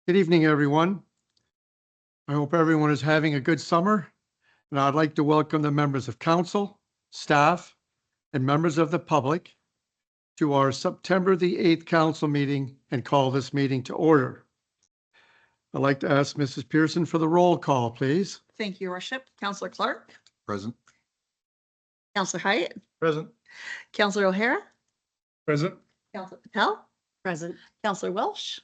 Good evening, everyone. I hope everyone is having a good summer, and I'd like to welcome the members of council, staff, and members of the public to our September the 8th council meeting and call this meeting to order. I'd like to ask Mrs. Pearson for the roll call, please. Thank you, Your Worship. Councillor Clark, Present. Councillor Hyatt, Present. Councillor O'Hara, Present. Councillor Patel, present, Councillor Welsh,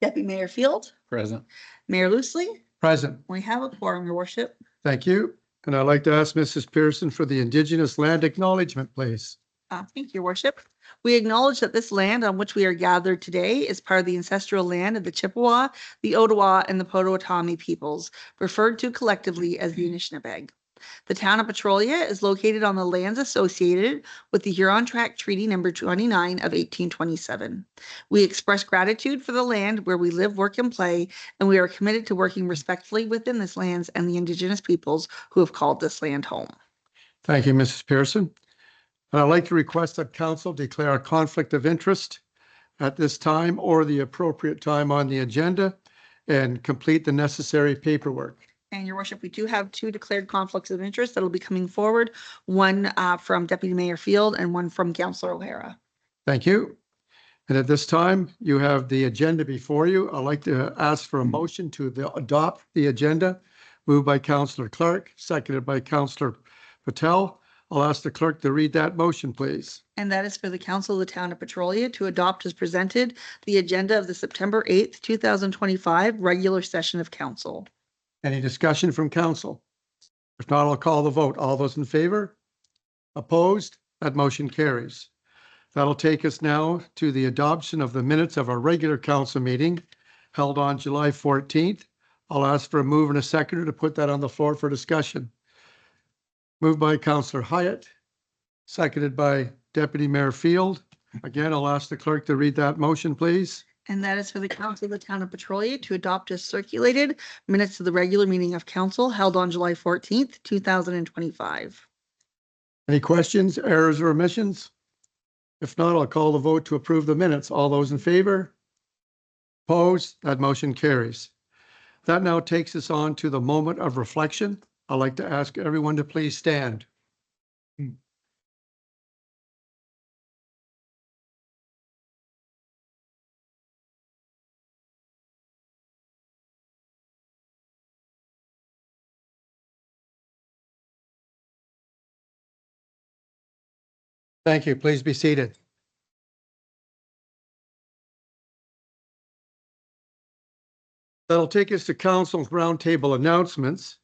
Deputy Mayor Field, Present. Mayor Loosely. Present. We have a quorum, Your Worship. Thank you. And I'd like to ask Mrs. Pearson for the Indigenous land acknowledgement, please. Thank you, Your Worship. We acknowledge that this land on which we are gathered today is part of the ancestral land of the Chippewa, the Ottawa, and the Potawatomi peoples, referred to collectively as the Anishinaabe. The town of Petrolia is located on the lands associated with the Huron Tract Treaty Number 29 of 1827. We express gratitude for the land where we live, work, and play, and we are committed to working respectfully within this lands and the Indigenous peoples who have called this land home. Thank you, Mrs. Pearson. And I'd like to request that council declare a conflict of interest at this time or the appropriate time on the agenda and complete the necessary paperwork. And Your Worship, we do have two declared conflicts of interest that'll be coming forward, one from Deputy Mayor Field and one from Councillor O'Hara. Thank you. And at this time, you have the agenda before you. I'd like to ask for a motion to adopt the agenda. Moved by Councillor Clark, seconded by Councillor Patel. I'll ask the clerk to read that motion, please. And that is for the Council of the Town of Petrolia to adopt as presented the agenda of the September 8th, 2025 regular session of council. Any discussion from council? If not, I'll call the vote. All those in favor? Opposed? That motion carries. That'll take us now to the adoption of the minutes of our regular council meeting held on July 14th. I'll ask for a move and a seconder to put that on the floor for discussion. Moved by Councillor Hyatt, seconded by Deputy Mayor Field. Again, I'll ask the clerk to read that motion, please. And that is for the Council of the Town of Petrolia to adopt as circulated minutes of the regular meeting of council held on July 14th, 2025. Any questions, errors, or omissions? If not, I'll call the vote to approve the minutes. All those in favor? Opposed? That motion carries. That now takes us on to the moment of reflection. I'd like to ask everyone to please stand. Thank you. Please be seated. That'll take us to council's roundtable announcements.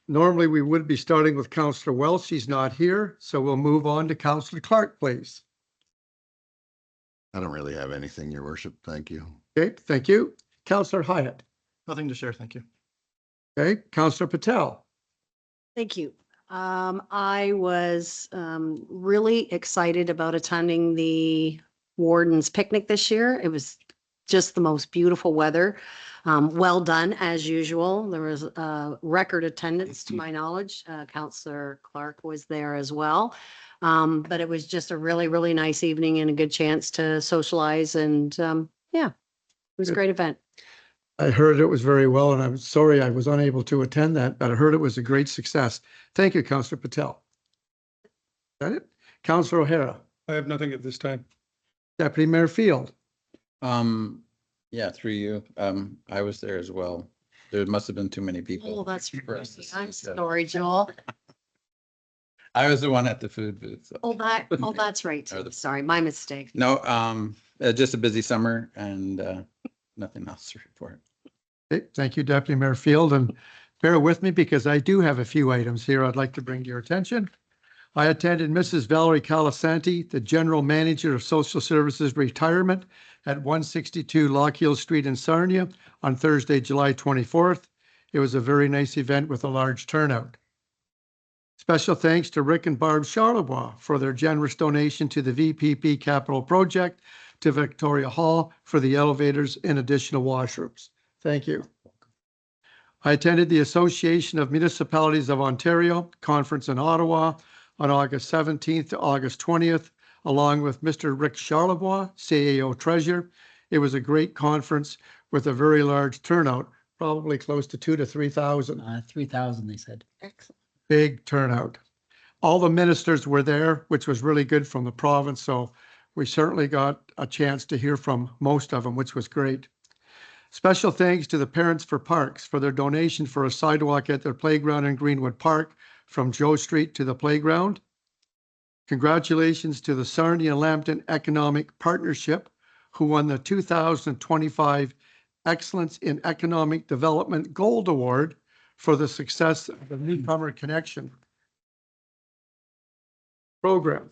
Normally, we would be starting with Councillor Welsh. She's not here, so we'll move on to Councillor Clark, please. I don't really have anything, Your Worship. Thank you. Okay, thank you. Councillor Hyatt. Nothing to share. Thank you. Okay, Councillor Patel. Thank you. I was really excited about attending the Warden's Picnic this year. It was just the most beautiful weather. Well done, as usual. There was record attendance to my knowledge. Councillor Clark was there as well. But it was just a really, really nice evening and a good chance to socialize. And yeah, it was a great event. I heard it was very well, and I'm sorry I was unable to attend that, but I heard it was a great success. Thank you, Councillor Patel. Is that it? Councillor O'Hara. I have nothing at this time. Deputy Mayor Field. Yeah, through you. I was there as well. There must have been too many people. Oh, that's for us to right. see, I'm so. sorry, Joel. I was the one at the food booth. So. Oh, that's right. Or the- Sorry, my mistake. No, just a busy summer and nothing else to report. Okay, thank you, Deputy Mayor Field, and bear with me because I do have a few items here I'd like to bring to your attention. I attended Mrs. Valerie Calasanti, the General Manager of Social Services Retirement at 162 Lockhill Street in Sarnia on Thursday, July 24th. It was a very nice event with a large turnout. Special thanks to Rick and Barb Charlebois for their generous donation to the VPP Capital Project to Victoria Hall for the elevators and additional washrooms. Thank you. I attended the Association of Municipalities of Ontario conference in Ottawa on August 17th to August 20th, along with Mr. Rick Charlebois, CAO Treasurer. It was a great conference with a very large turnout, probably close to 2,000 to 3,000. 3,000, they said. Excellent. Big turnout. All the ministers were there, which was really good from the province. So we certainly got a chance to hear from most of them, which was great. Special thanks to the Parents for Parks for their donation for a sidewalk at their playground in Greenwood Park from Joe Street to the playground. Congratulations to the Sarnia and Lambton Economic Partnership, who won the 2025 Excellence in Economic Development Gold Award for the success of the Newcomer Connection program.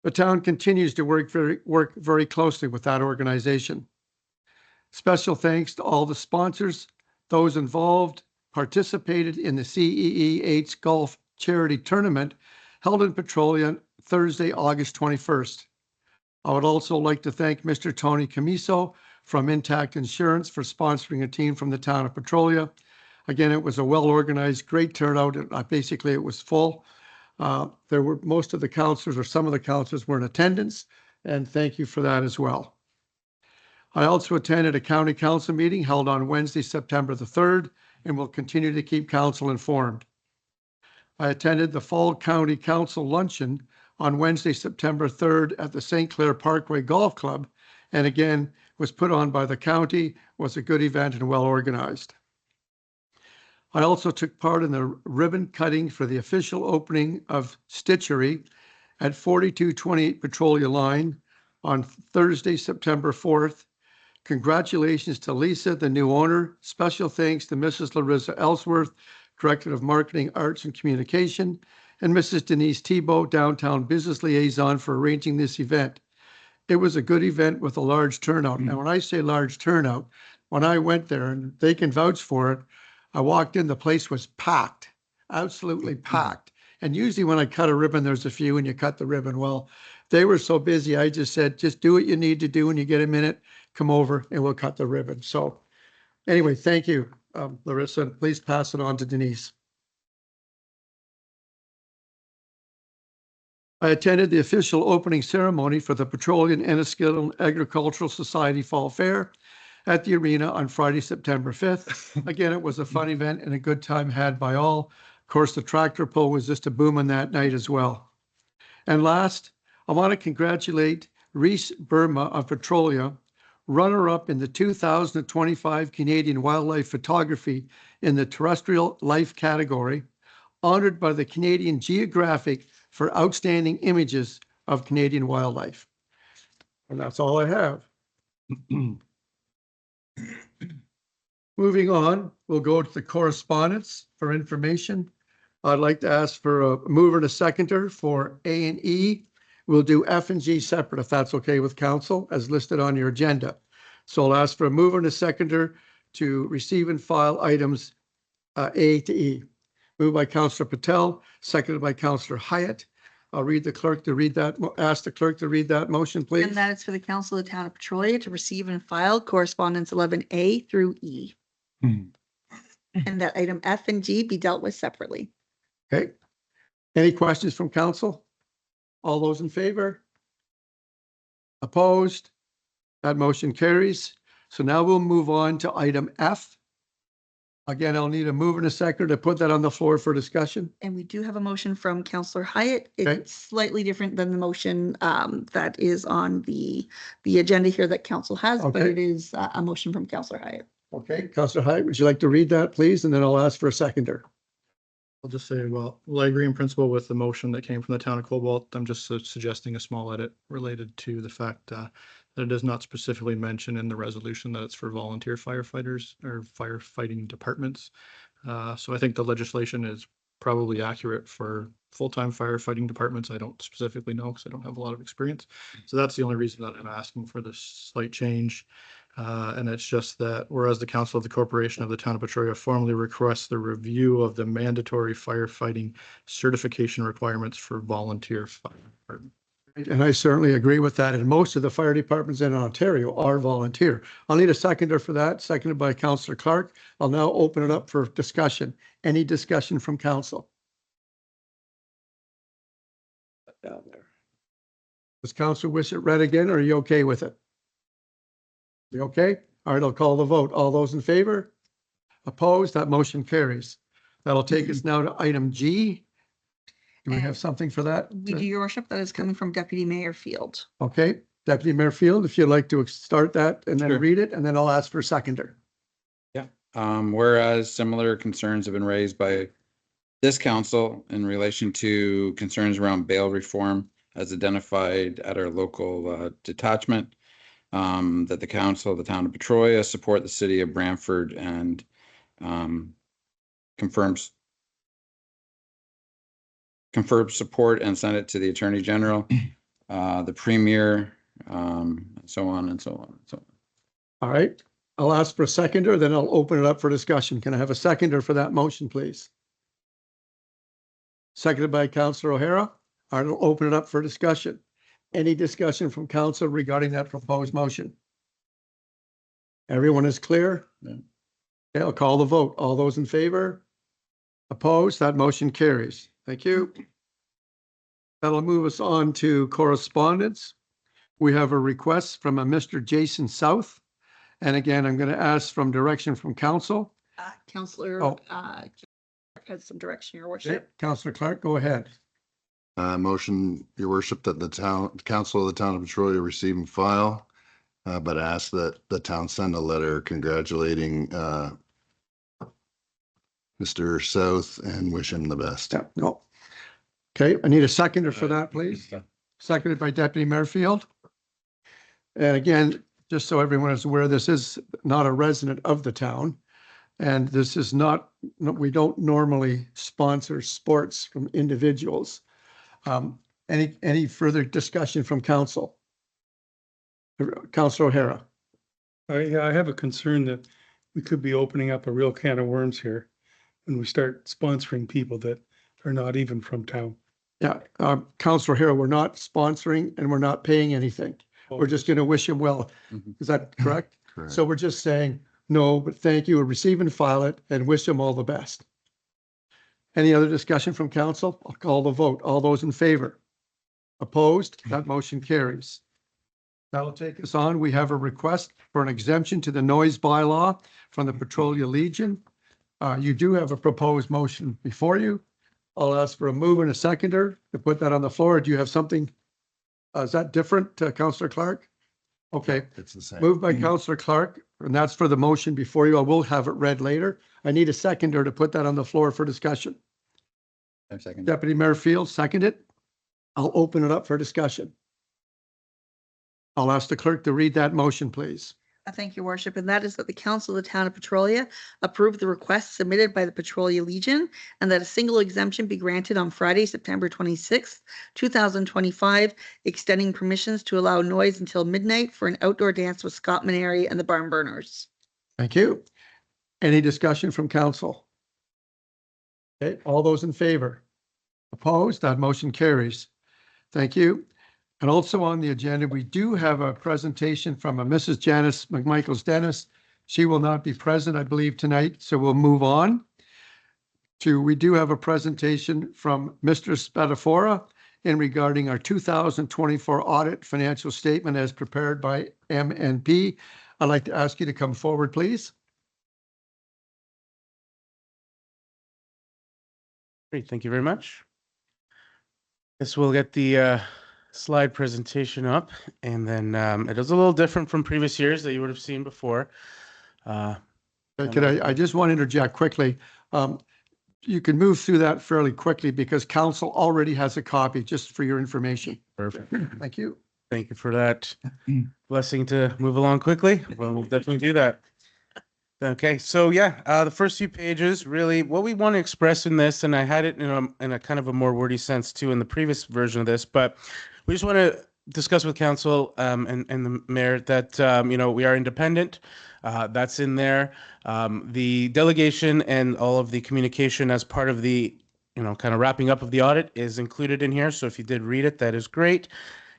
The town continues to work very closely with that organization. Special thanks to all the sponsors, those involved, participated in the CEE8 Golf Charity Tournament held in Petrolia Thursday, August 21st. I would also like to thank Mr. Tony Camiso from Intact Insurance for sponsoring a team from the town of Petrolia. Again, it was a well-organized, great turnout. Basically, it was full. There were most of the councilors, or some of the councilors, were in attendance, and thank you for that as well. I also attended a county council meeting held on Wednesday, September the 3rd, and will continue to keep council informed. I attended the Fall County Council Luncheon on Wednesday, September 3rd at the St. Clair Parkway Golf Club, and again, was put on by the county, was a good event and well organized. I also took part in the ribbon cutting for the official opening of Stitchery at 4228 Petrolia Line on Thursday, September 4th. Congratulations to Lisa, the new owner. Special thanks to Mrs. Larissa Ellsworth, Director of Marketing, Arts and Communication, and Mrs. Denise Thibault, Downtown Business Liaison, for arranging this event. It was a good event with a large turnout. And when I say large turnout, when I went there, and they can vouch for it, I walked in, the place was packed, absolutely packed. And usually when I cut a ribbon, there's a few and you cut the ribbon. Well, they were so busy, I just said, just do what you need to do. When you get a minute, come over and we'll cut the ribbon. So anyway, thank you, Larissa. Please pass it on to Denise. I attended the official opening ceremony for the Petroleum Enniskillen Agricultural Society Fall Fair at the arena on Friday, September 5th. Again, it was a fun event and a good time had by all. Of course, the tractor pull was just a booming that night as well. And last, I want to congratulate Reese Burma of Petrolia, runner-up in the 2025 Canadian Wildlife Photography in the Terrestrial Life category, honored by the Canadian Geographic for outstanding images of Canadian wildlife. And that's all I have. Moving on, we'll go to the correspondence for information. I'd like to ask for a mover and a seconder for A and E. We'll do F and G separate if that's okay with council as listed on your agenda. So I'll ask for a mover and a seconder to receive and file items A to E. Moved by Councillor Patel, seconded by Councillor Hyatt. I'll read the clerk to read that, ask the clerk to read that motion, please. And that is for the council of the town of Petrolia to receive and file correspondence 11A through E. And that item F and G be dealt with separately. Okay. Any questions from council? All those in favor? Opposed? That motion carries. So now we'll move on to item F. Again, I'll need a mover and a seconder to put that on the floor for discussion. And we do have a motion from Councillor Hyatt. Okay. It's slightly different than the motion that is on the agenda here that council has, but Okay. it is a motion from Councillor Hyatt. Okay, Councillor Hyatt, would you like to read that, please? And then I'll ask for a seconder. I'll just say, well, I agree in principle with the motion that came from the town of Cobalt. I'm just suggesting a small edit related to the fact that it does not specifically mention in the resolution that it's for volunteer firefighters or firefighting departments. So I think the legislation is probably accurate for full-time firefighting departments. I don't specifically know because I don't have a lot of experience. So that's the only reason that I'm asking for this slight change. And it's just that whereas the Council of the Corporation of the Town of Petrolia formally requests the review of the mandatory firefighting certification requirements for volunteer fire department. And I certainly agree with that. And most of the fire departments in Ontario are volunteer. I'll need a seconder for that, seconded by Councillor Clark. I'll now open it up for discussion. Any discussion from council? Down there. Does council wish it read again, or are you okay with it? You okay? All right, I'll call the vote. All those in favor? Opposed? That motion carries. That'll take us now to item G. Do we have something for that? We do, your worship, that is coming from Deputy Mayor Field. Okay, Deputy Mayor Field, if you'd like to start that and then Sure. read it, and then I'll ask for a seconder. Whereas similar concerns have been raised by this council in relation to concerns around bail reform as identified at our local detachment, that the council of the town of Petrolia support the city of Brantford and confirms support and send it to the Attorney General, the Premier, and so on and so on and so on. All right, I'll ask for a seconder, then I'll open it up for discussion. Can I have a seconder for that motion, please? Seconded by Councillor O'Hara. All right, I'll open it up for discussion. Any discussion from council regarding that proposed motion? Everyone is clear? Yeah. Okay, I'll call the vote. All those in favor? Opposed? That motion carries. Thank you. That'll move us on to correspondence. We have a request from a Mr. Jason South. And again, I'm going to ask from direction from council. Councillor, Oh. had some direction, your Okay, worship. Councillor Clark, go ahead. Motion, your worship, that the council of the town of Petrolia receive and file, but ask that the town send a letter congratulating Mr. South and wish him the best. Yeah, no. Okay, I need a seconder for that, please. Seconded by Deputy Mayor Field. And again, just so everyone is aware, this is not a resident of the town. And this is not, we don't normally sponsor sports from individuals. Any further discussion from council? Councillor O'Hara. I have a concern that we could be opening up a real can of worms here when we start sponsoring people that are not even from town. Yeah, Councillor O'Hara, we're not sponsoring and we're not paying anything. We're just going to wish him well. Mhm. Is that correct? Correct. So we're just saying, no, but thank you, receive and file it and wish them all the best. Any other discussion from council? I'll call the vote. All those in favor? Opposed? That motion carries. That'll take us on. We have a request for an exemption to the noise bylaw from the Petrolia Legion. You do have a proposed motion before you. I'll ask for a mover and a seconder to put that on the floor. Do you have something? Is that different, Councillor Clark? Okay, It's the same. moved by Councillor Clark, and that's for the motion before you. I will have it read later. I need a seconder to put that on the floor for discussion. 5 seconds. Deputy Mayor Field, second it. I'll open it up for discussion. I'll ask the clerk to read that motion, please. I thank your worship, and that is that the council of the town of Petrolia approve the request submitted by the Petrolia Legion and that a single exemption be granted on Friday, September 26th, 2025, extending permissions to allow noise until midnight for an outdoor dance with Scott Maneri and the Barn Burners. Thank you. Any discussion from council? Okay, all those in favor? Opposed? That motion carries. Thank you. And also on the agenda, we do have a presentation from a Mrs. Janice McMichaels Dennis. She will not be present, I believe, tonight, so we'll move on to, we do have a presentation from Mr. Spadafora in regarding our 2024 audit financial statement as prepared by MNP. I'd like to ask you to come forward, please. Great, thank you very much. Guess we'll get the slide presentation up, and then it is a little different from previous years that you would have seen before. Could I just want to interject quickly. You can move through that fairly quickly because council already has a copy, just for your information. Perfect. Thank you. Thank you for that blessing to move along quickly. Well, we'll definitely do that. Okay, so yeah, the first few pages, really what we want to express in this, and I had it in a kind of a more wordy sense too in the previous version of this, but we just want to discuss with council and the mayor that, we are independent. That's in there. The delegation and all of the communication as part of the, kind of wrapping up of the audit is included in here. So if you did read it, that is great.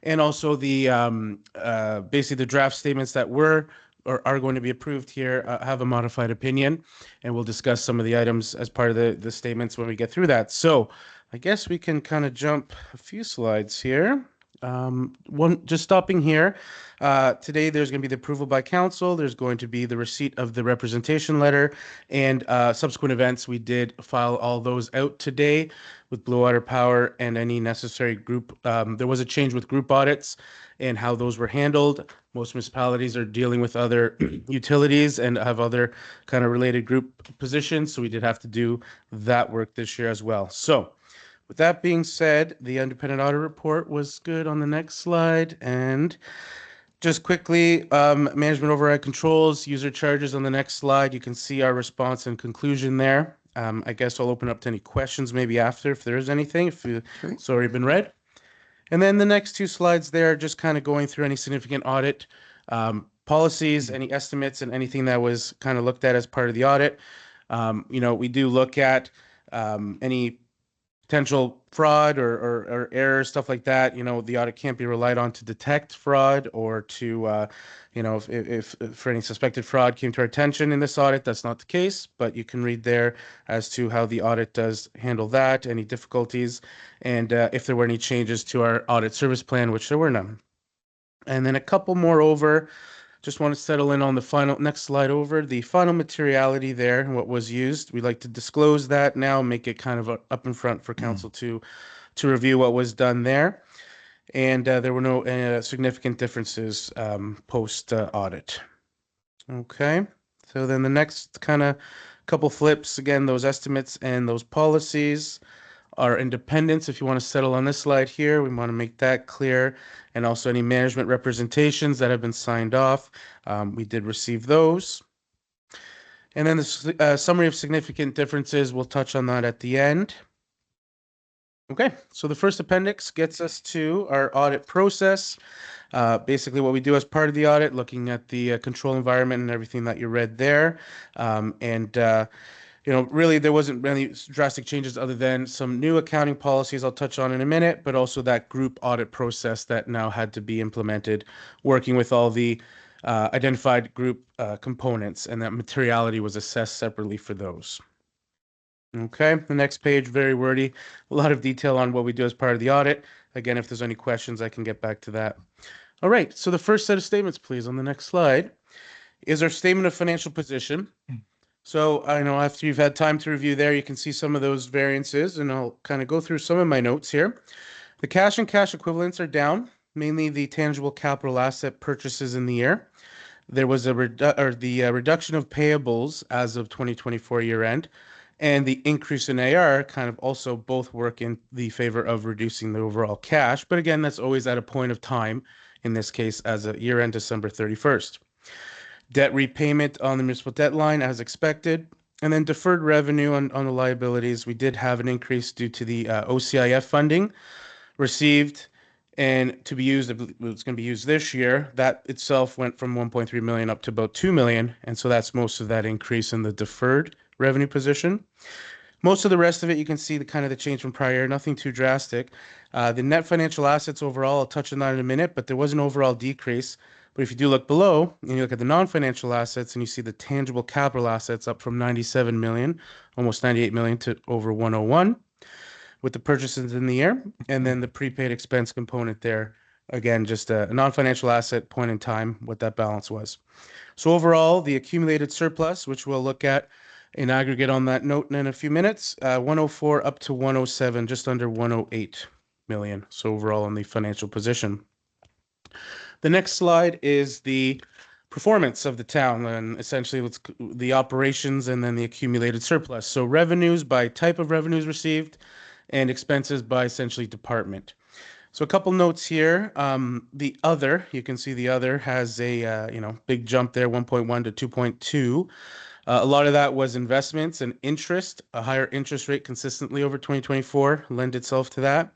And also the basically the draft statements that were or are going to be approved here have a modified opinion, and we'll discuss some of the items as part of the statements when we get through that. So I guess we can kind of jump a few slides here. Just stopping here. Today, there's going to be the approval by council. There's going to be the receipt of the representation letter and subsequent events. We did file all those out today with Blue Water Power and any necessary group. There was a change with group audits and how those were handled. Most municipalities are dealing with other utilities and have other kind of related group positions. So we did have to do that work this year as well. So with that being said, the independent audit report was good on the next slide. And just quickly, management override controls, user charges on the next slide. You can see our response and conclusion there. I guess I'll open up to any questions maybe after if there is anything, if it's already been read. And then the next two slides there, just kind of going through any significant audit policies, any estimates, and anything that was kind of looked at as part of the audit. We do look at any potential fraud or errors, stuff like that. The audit can't be relied on to detect fraud or to, if for any suspected fraud came to our attention in this audit, that's not the case, but you can read there as to how the audit does handle that, any difficulties, and if there were any changes to our audit service plan, which there were none. And then a couple more over. Just want to settle in on the final, next slide over, the final materiality there, what was used. We'd like to disclose that now, make it kind of up in front for council to review what was done there. And there were no significant differences post audit. Okay, so then the next kind of couple flips, again, those estimates and those policies. Our independence, if you want to settle on this slide here, we want to make that clear. And also any management representations that have been signed off. We did receive those. And then the summary of significant differences, we'll touch on that at the end. Okay, so the first appendix gets us to our audit process. Basically what we do as part of the audit, looking at the control environment and everything that you read there. Really there wasn't any drastic changes other than some new accounting policies I'll touch on in a minute, but also that group audit process that now had to be implemented, working with all the identified group components, and that materiality was assessed separately for those. Okay, the next page, very wordy, a lot of detail on what we do as part of the audit. Again, if there's any questions, I can get back to that. All right, so the first set of statements, please, on the next slide, is our statement of financial position. So I know after you've had time to review there, you can see some of those variances, and I'll kind of go through some of my notes here. The cash and cash equivalents are down, mainly the tangible capital asset purchases in the year. There was a reduction of payables as of 2024 year end, and the increase in AR kind of also both work in the favor of reducing the overall cash. But again, that's always at a point of time, in this case, as a year end December 31st. Debt repayment on the municipal debt line as expected. And then deferred revenue on the liabilities. We did have an increase due to the OCIF funding received and to be used, it's going to be used this year. That itself went from 1.3 million up to about 2 million. And so that's most of that increase in the deferred revenue position. Most of the rest of it, you can see the kind of the change from prior year, nothing too drastic. The net financial assets overall, I'll touch on that in a minute, but there was an overall decrease. But if you do look below and you look at the non-financial assets and you see the tangible capital assets up from 97 million, almost 98 million to over 101 with the purchases in the year. And then the prepaid expense component there, again, just a non-financial asset point in time, what that balance was. So overall, the accumulated surplus, which we'll look at in aggregate on that note in a few minutes, 104 up to 107, just under 108 million. So overall on the financial position. The next slide is the performance of the town, and essentially the operations and then the accumulated surplus. So revenues by type of revenues received and expenses by essentially department. So a couple notes here. The other, you can see the other has a big jump there, 1.1 to 2.2. A lot of that was investments and interest. A higher interest rate consistently over 2024 lend itself to that.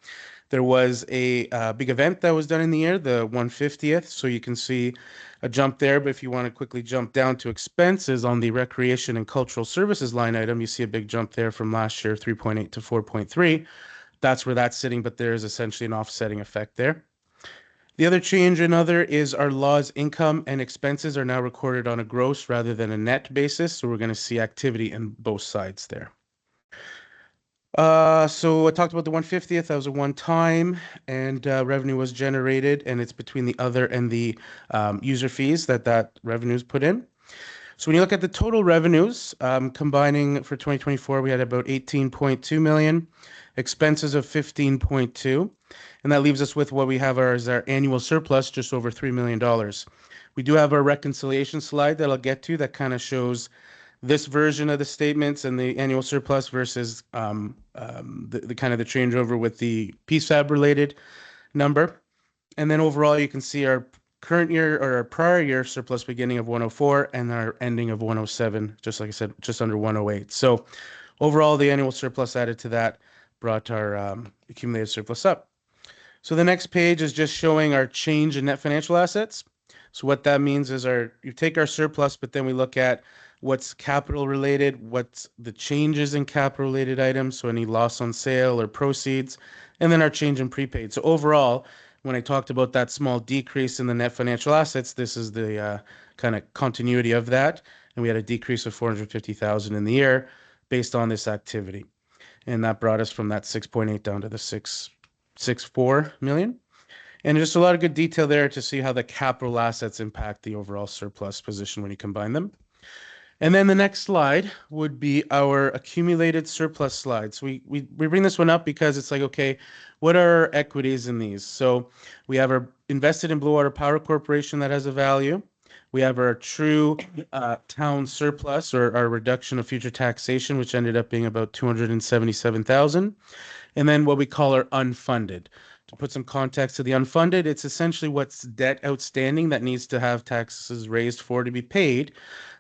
There was a big event that was done in the year, the 150th. So you can see a jump there. But if you want to quickly jump down to expenses on the recreation and cultural services line item, you see a big jump there from last year, 3.8 to 4.3. That's where that's sitting, but there is essentially an offsetting effect there. The other change in other is our law's income and expenses are now recorded on a gross rather than a net basis. So we're going to see activity in both sides there. So I talked about the 150th. That was a one time, and revenue was generated, and it's between the other and the user fees that revenue is put in. So when you look at the total revenues, combining for 2024, we had about 18.2 million, expenses of 15.2, and that leaves us with what we have as our annual surplus, just over $3 million. We do have our reconciliation slide that I'll get to that kind of shows this version of the statements and the annual surplus versus the kind of the changeover with the PSAB related number. And then overall, you can see our current year or our prior year surplus beginning of 104 and our ending of 107, just like I said, just under 108. So overall, the annual surplus added to that brought our accumulated surplus up. So the next page is just showing our change in net financial assets. So what that means is you take our surplus, but then we look at what's capital related, what's the changes in capital related items, so any loss on sale or proceeds, and then our change in prepaid. So overall, when I talked about that small decrease in the net financial assets, this is the kind of continuity of that. And we had a decrease of 450,000 in the year based on this activity. And that brought us from that 6.8 down to the 6.64 million. And just a lot of good detail there to see how the capital assets impact the overall surplus position when you combine them. And then the next slide would be our accumulated surplus slide. So we bring this one up because it's like, okay, what are our equities in these? So we have our invested in Blue Water Power Corporation that has a value. We have our true town surplus or our reduction of future taxation, which ended up being about 277,000. And then what we call our unfunded. To put some context to the unfunded, it's essentially what's debt outstanding that needs to have taxes raised for to be paid.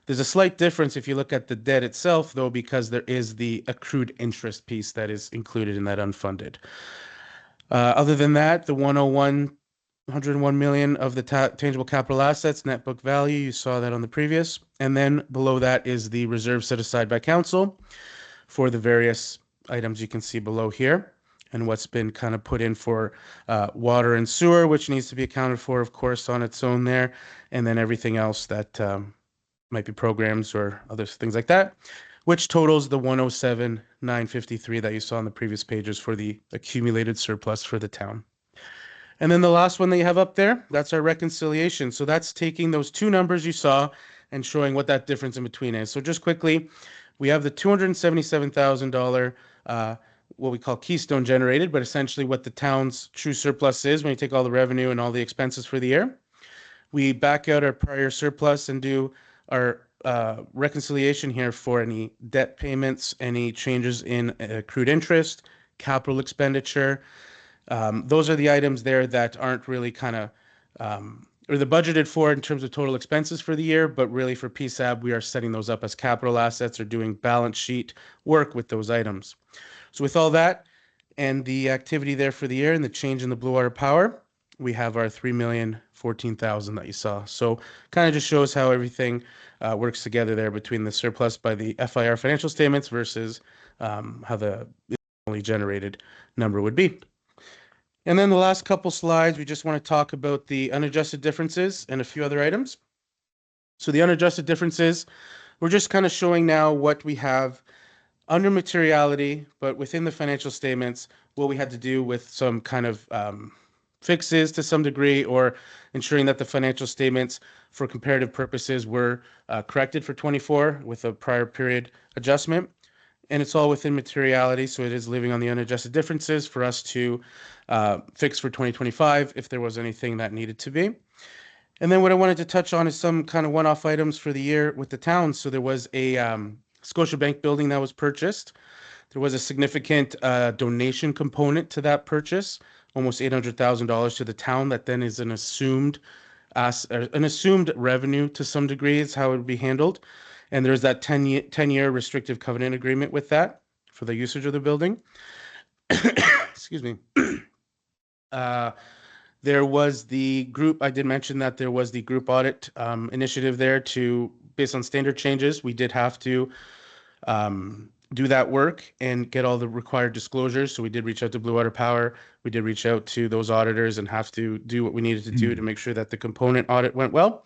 There's a slight difference if you look at the debt itself, though, because there is the accrued interest piece that is included in that unfunded. Other than that, the 101 million of the tangible capital assets, net book value, you saw that on the previous. And then below that is the reserve set aside by council for the various items you can see below here, and what's been kind of put in for water and sewer, which needs to be accounted for, of course, on its own there, and then everything else that might be programs or other things like that, which totals the 107,953 that you saw on the previous pages for the accumulated surplus for the town. And then the last one that you have up there, that's our reconciliation. So that's taking those two numbers you saw and showing what that difference in between is. So just quickly, we have the $277,000 what we call keystone generated, but essentially what the town's true surplus is when you take all the revenue and all the expenses for the year. We back out our prior surplus and do our reconciliation here for any debt payments, any changes in accrued interest, capital expenditure. Those are the items there that aren't really kind of, or the budgeted for in terms of total expenses for the year, but really for PSAB, we are setting those up as capital assets or doing balance sheet work with those items. So with all that and the activity there for the year and the change in the Blue Water Power, we have our 3,014,000 that you saw. So kind of just shows how everything works together there between the surplus by the FIR financial statements versus how the only generated number would be. And then the last couple slides, we just want to talk about the unadjusted differences and a few other items. So the unadjusted differences, we're just kind of showing now what we have under materiality, but within the financial statements, what we had to do with some kind of fixes to some degree, or ensuring that the financial statements for comparative purposes were corrected for 24 with a prior period adjustment. And it's all within materiality, so it is living on the unadjusted differences for us to fix for 2025 if there was anything that needed to be. And then what I wanted to touch on is some kind of one-off items for the year with the town. So there was a Scotiabank building that was purchased. There was a significant donation component to that purchase, almost $800,000 to the town, that then is an assumed revenue to some degree is how it would be handled. And there's that 10-year restrictive covenant agreement with that for the usage of the building. Excuse me. There was the group, I did mention that there was the group audit initiative there to, based on standard changes, we did have to do that work and get all the required disclosures. So we did reach out to Blue Water Power. We did reach out to those auditors and have to do what we needed to do to make sure that the component audit went well.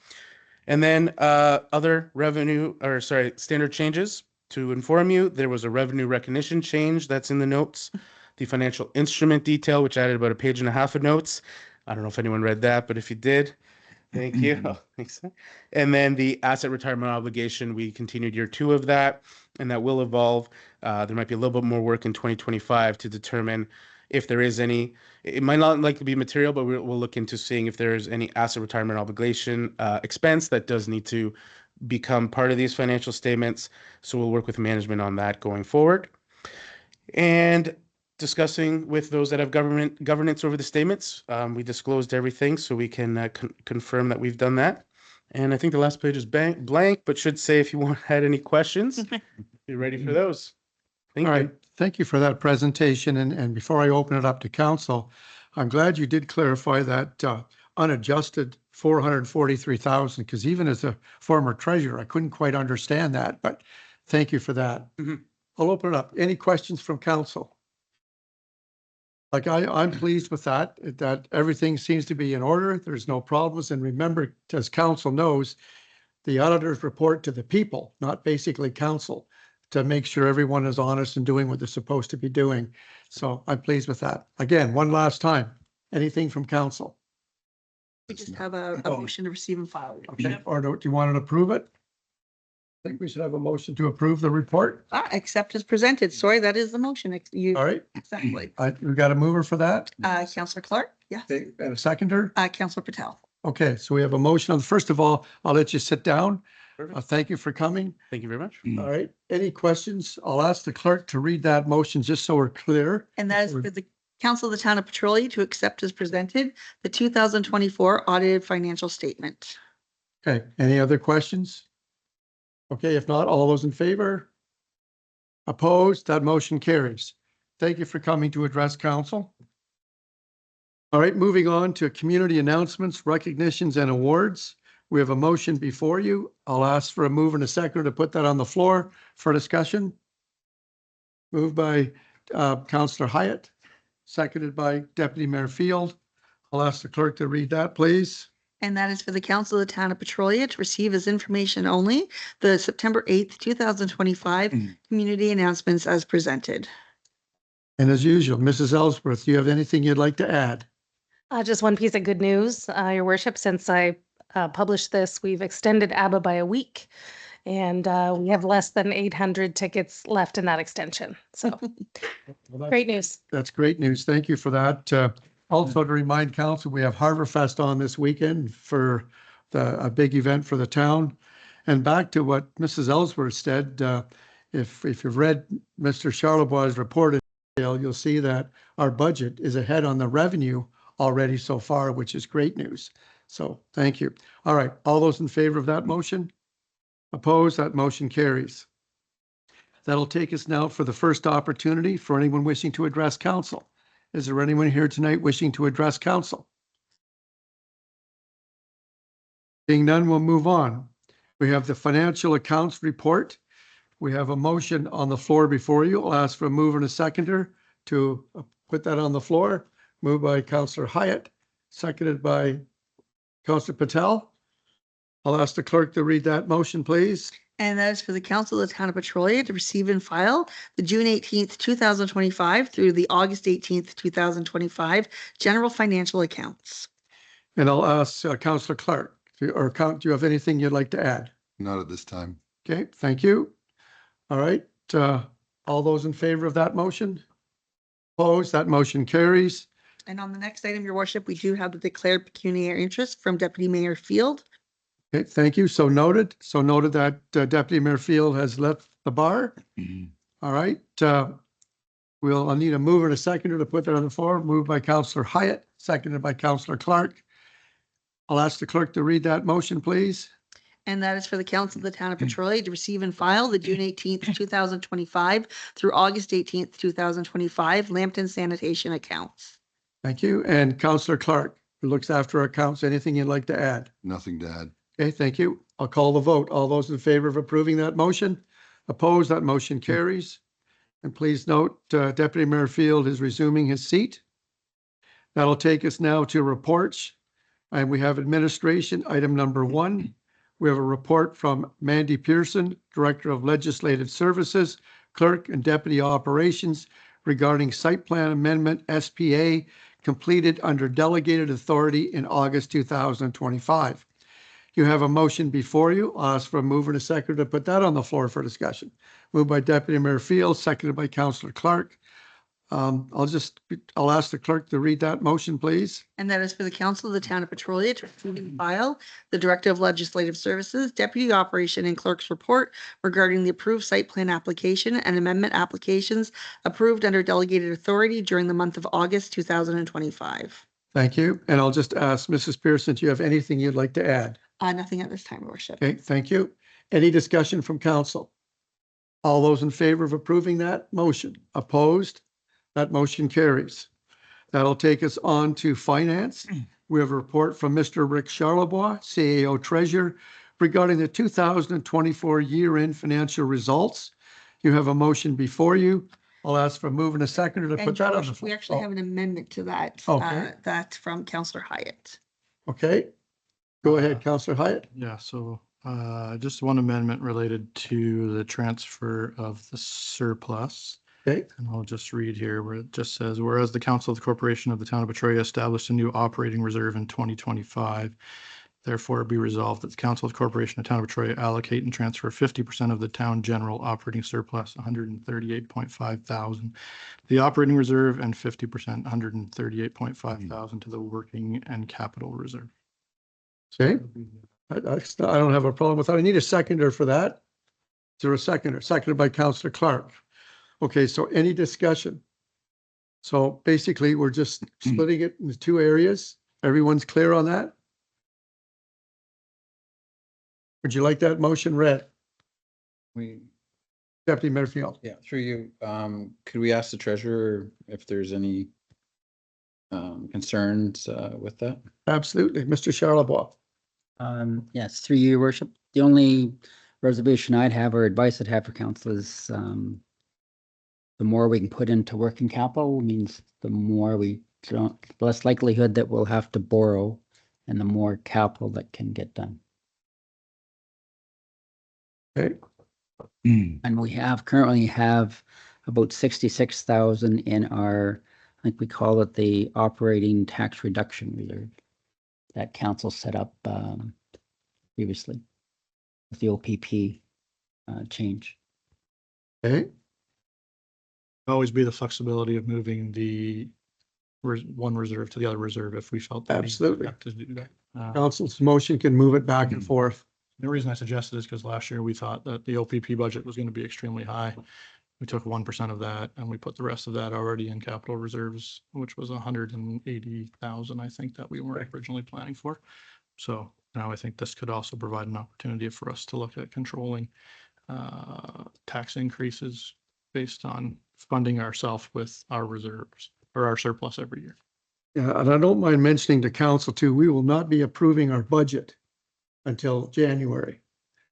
And then other standard changes. to inform you, there was a revenue recognition change that's in the notes. The financial instrument detail, which added about a page and a half of notes. I don't know if anyone read that, but if you did, thank you. Thanks. And then the asset retirement obligation, we continued year 2 of that, and that will evolve. There might be a little bit more work in 2025 to determine if there is any. It might not likely be material, but we'll look into seeing if there's any asset retirement obligation expense that does need to become part of these financial statements. So we'll work with management on that going forward. And discussing with those that have governance over the statements, we disclosed everything, so we can confirm that we've done that. And I think the last page is blank, but should say if you had any questions, be ready for those. Thank All you. right, thank you for that presentation. And before I open it up to council, I'm glad you did clarify that unadjusted 443,000, because even as a former treasurer, I couldn't quite understand that, but thank you for that. Mhm. I'll open it up. Any questions from council? Like I'm pleased with that everything seems to be in order. There's no problems. And remember, as council knows, the auditors report to the people, not basically council, to make sure everyone is honest and doing what they're supposed to be doing. So I'm pleased with that. Again, one last time, anything from council? We just have a motion to receive and file. Okay, or do you want to approve it? I think we should have a motion to approve the report. Accept as presented. Sorry, that is the motion. You, All right, exactly. we've got a mover for that. Councillor Clark, yes. Okay, and a seconder. Councillor Patel. Okay, so we have a motion on, first of all, I'll let you sit down. Perfect. Thank you for coming. Thank you very much. All right, any questions? I'll ask the clerk to read that motion just so we're clear. And that is for the Council of the Town of Petrolia to accept as presented the 2024 audited financial statement. Okay, any other questions? Okay, if not, all those in favor? Opposed? That motion carries. Thank you for coming to address council. All right, moving on to community announcements, recognitions, and awards. We have a motion before you. I'll ask for a move and a second to put that on the floor for discussion. Moved by Councillor Hyatt, seconded by Deputy Mayor Field. I'll ask the clerk to read that, please. And that is for the Council of the Town of Petrolia to receive as information only the September 8th, 2025 community announcements as presented. And as usual, Mrs. Ellsworth, do you have anything you'd like to add? Just one piece of good news, Your Worship. Since I published this, we've extended ABBA by a week, and we have less than 800 tickets left in that extension. So great news. That's great news. Thank you for that. Also to remind council, we have Harborfest on this weekend for a big event for the town. And back to what Mrs. Ellsworth said, if you've read Mr. Charlebois' report, you'll see that our budget is ahead on the revenue already so far, which is great news. So thank you. All right, all those in favor of that motion? Opposed? That motion carries. That'll take us now for the first opportunity for anyone wishing to address council. Is there anyone here tonight wishing to address council? Being none, we'll move on. We have the financial accounts report. We have a motion on the floor before you. I'll ask for a mover and a seconder to put that on the floor. Moved by Councillor Hyatt, seconded by Councillor Patel. I'll ask the clerk to read that motion, please. And that is for the Council of the Town of Petrolia to receive and file the June 18th, 2025 through the August 18th, 2025 general financial accounts. And I'll ask Councillor Clark, do you have anything you'd like to add? Not at this time. Okay, thank you. All right, all those in favor of that motion? Opposed? That motion carries. And on the next item, Your Worship, we do have the declared pecuniary interest from Deputy Mayor Field. Okay, thank you. So noted. So noted that Deputy Mayor Field has left the bar. All right. I'll need a mover and a seconder to put that on the floor. Moved by Councillor Hyatt, seconded by Councillor Clark. I'll ask the clerk to read that motion, please. And that is for the Council of the Town of Petrolia to receive and file the June 18th, 2025 through August 18th, 2025 Lambton sanitation accounts. Thank you. And Councillor Clark, who looks after our accounts, anything you'd like to add? Nothing to add. Okay, thank you. I'll call the vote. All those in favor of approving that motion? Opposed? That motion carries. And please note, Deputy Mayor Field is resuming his seat. That'll take us now to reports. And we have administration, item number 1. We have a report from Mandy Pearson, Director of Legislative Services, Clerk and Deputy Operations regarding site plan amendment SPA completed under delegated authority in August 2025. You have a motion before you. I'll ask for a mover and a seconder to put that on the floor for discussion. Moved by Deputy Mayor Field, seconded by Councillor Clark. I'll ask the clerk to read that motion, please. And that is for the council of the town of Petrolia to receive and file the Director of Legislative Services, Deputy Operation and Clerk's report regarding the approved site plan application and amendment applications approved under delegated authority during the month of August 2025. Thank you. And I'll just ask Mrs. Pearson, do you have anything you'd like to add? Nothing at this time, Your Worship. Okay, thank you. Any discussion from council? All those in favor of approving that motion? Opposed? That motion carries. That'll take us on to finance. We have a report from Mr. Rick Charlebois, CAO Treasurer, regarding the 2024 year-end financial results. You have a motion before you. I'll ask for a move and a seconder to And put that on the George, floor. we actually have an amendment to that, Okay. that from Councillor Hyatt. Okay, go ahead, Councillor Hyatt. Yeah, so just one amendment related to the transfer of the surplus. Okay, And I'll just read here where it just says, whereas the Council of the Corporation of the Town of Petrolia established a new operating reserve in 2025, therefore be resolved that the Council of the Corporation of the Town of Petrolia allocate and transfer 50% of the town general operating surplus, 138.5 thousand, the operating reserve, and 50%, 138.5 thousand to the working and capital reserve. okay. I don't have a problem with that. I need a seconder for that. Is there a seconder? Seconded by Councillor Clark. Okay, so any discussion? So basically, we're just splitting it into two areas. Everyone's clear on that? Would you like that motion read, We, Deputy Mayor Field? yeah, through you, could we ask the treasurer if there's any concerns with that? Absolutely. Mr. Charlebois. Yes, through you, Your Worship. The only reservation I'd have or advice I'd have for council is the more we can put into working capital means the more we don't, less likelihood that we'll have to borrow and the more capital that can get done. Okay, And we currently have about 66,000 in our, I think we call it the operating tax reduction reserve that council set up previously with the OPP change. okay, Always be the flexibility of moving the one reserve to the other reserve if we felt. that we Absolutely. had to do that. council's motion can move it back and forth. The reason I suggested is because last year we thought that the OPP budget was going to be extremely high. We took 1% of that and we put the rest of that already in capital reserves, which was 180,000, I think, that we weren't originally planning for. So now I think this could also provide an opportunity for us to look at controlling tax increases based on funding ourselves with our reserves or our surplus every year. Yeah, and I don't mind mentioning to council too, we will not be approving our budget until January.